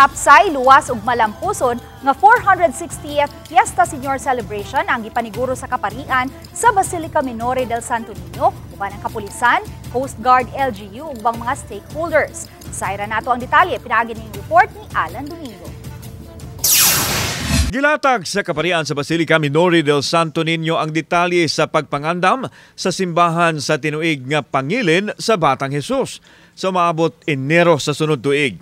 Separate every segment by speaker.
Speaker 1: Hapsay, luwas ug malampuson nga 460th Fiesta Senior Celebration ang gipaniguro sa kaparian sa Basilica Minore del Santo Niño uban ang kapulisan, Coast Guard, LGU ug bang mga stakeholders. Sayra nato ang detalye pinaagi ning report ni Alan Domingo.
Speaker 2: Gilatag sa kaparian sa Basilica Minore del Santo Niño ang detalye sa pagpangandam sa simbahan sa tinuig nga pangilin sa Batang Hesus sa maabot Enero sa sunod tuig.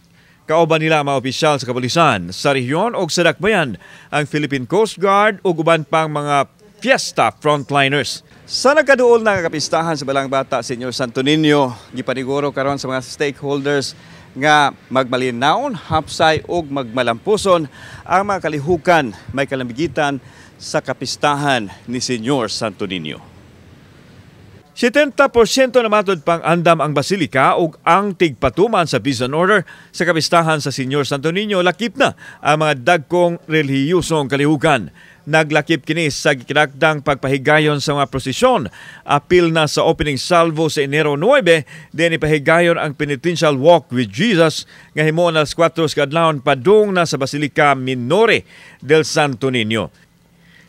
Speaker 2: Kauban nila mga opisyal sa kapulisan sa rehiyon o sa dakbayan, ang Philippine Coast Guard o uban pang mga fiesta frontliners. Sa nagkaduol na kapistahan sa Balang Bata Senior Santo Niño, gipaniguro karon sa mga stakeholders nga magmalinaon, hapsay ug magmalampuson ang mga kalihukan may kalambigitan sa kapistahan ni Senior Santo Niño. 70% na matod pang andam ang basilika ug ang tigpatuman sa peace and order sa kapistahan sa Senior Santo Niño lakip na ang mga dagkong relihiyosong kalihukan. Naglakip kini sa gikinakdang pagpahigayon sa mga prosesyon. Apil na sa opening salvo sa Enero 9, din ipahigayon ang penitential walk with Jesus nga himo alas 4 sa adlawon padung na sa Basilica Minore del Santo Niño.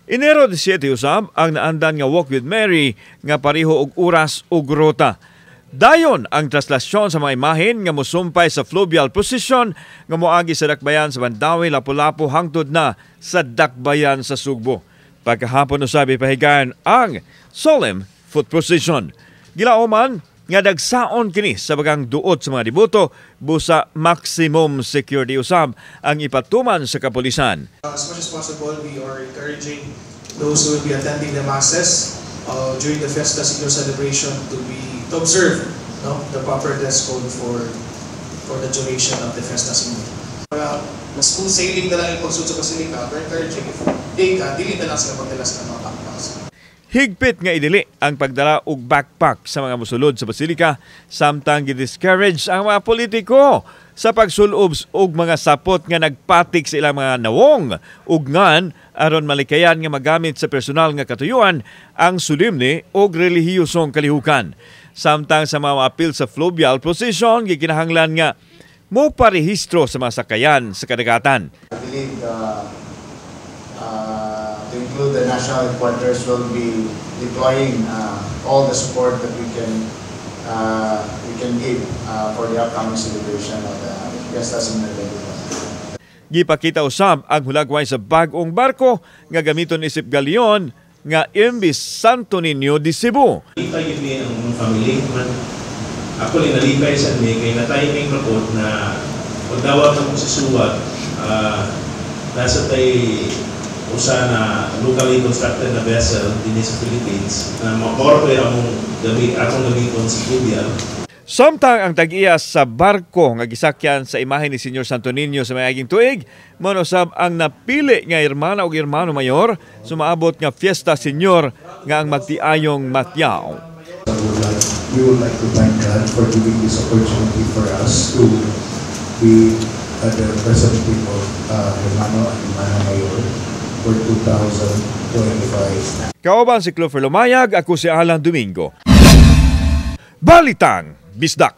Speaker 2: Enero 17 usab ang naandan nga walk with Mary nga pareho og oras ug ruta. Dayon ang traslasyon sa mga imahen nga mosumpay sa fluvial procession nga moagi sa dakbayan sa Mandawi, Lapu-Lapu hangtod na sa dakbayan sa Sugbo. Pagkahapon usab ipahigayon ang solemn foot procession. Gilauman nga dagsaon kini sa bagang duot sa mga deboto busa maximum security usab ang ipatuman sa kapulisan.
Speaker 3: As much as possible, we are encouraging those who will be attending the masses during the Fiesta Senior Celebration to observe the proper dress code for the duration of the Fiesta Senior. Na smooth sailing na lang yung pagsuot sa Basilica, we're encouraging if dili na lang sila magdalas ng mga backpacks.
Speaker 2: Higpit nga idili ang pagdala og backpack sa mga mosulod sa Basilica samtang gi-discourage ang mga politiko sa pagsulob og mga sapot nga nagpatik sa ilang mga nawong ug ngan aron malikayan nga magamit sa personal nga katuyuan ang solemne og relihiyosong kalihukan. Samtang sa mga apil sa fluvial procession gikinahanglan nga mo parehistro sa mga sakayan sa kadagatan.
Speaker 4: I believe to include the national headquarters will be deploying all the support that we can give for the upcoming celebration of the Fiesta Senior.
Speaker 2: Gipakita usab ang hulagway sa bag-ong barko nga gamiton isip galyon nga MV Santo Niño de Cebu.
Speaker 5: Lipay yun ang family man. Ako rin nalipay sa ni kay na-timing report na pagdawat ng susuwat nasa tay usa na locally constructed na vessel din sa Philippines na makorpo akong gamiton sa fluvial.
Speaker 2: Samtang ang tag-iya sa barko nga gisakyan sa imahe ni Senior Santo Niño sa mayaging tuig, manusab ang napili nga hermana o hermano mayor sumaabot nga Fiesta Senior nga ang magtiayong matyaw.
Speaker 6: We would like to thank God for giving this opportunity for us to be the representative of hermano and hermana mayor for 2025.
Speaker 2: Kauban si Clover Lumayag, ako si Alan Domingo. Balitang Bisdak.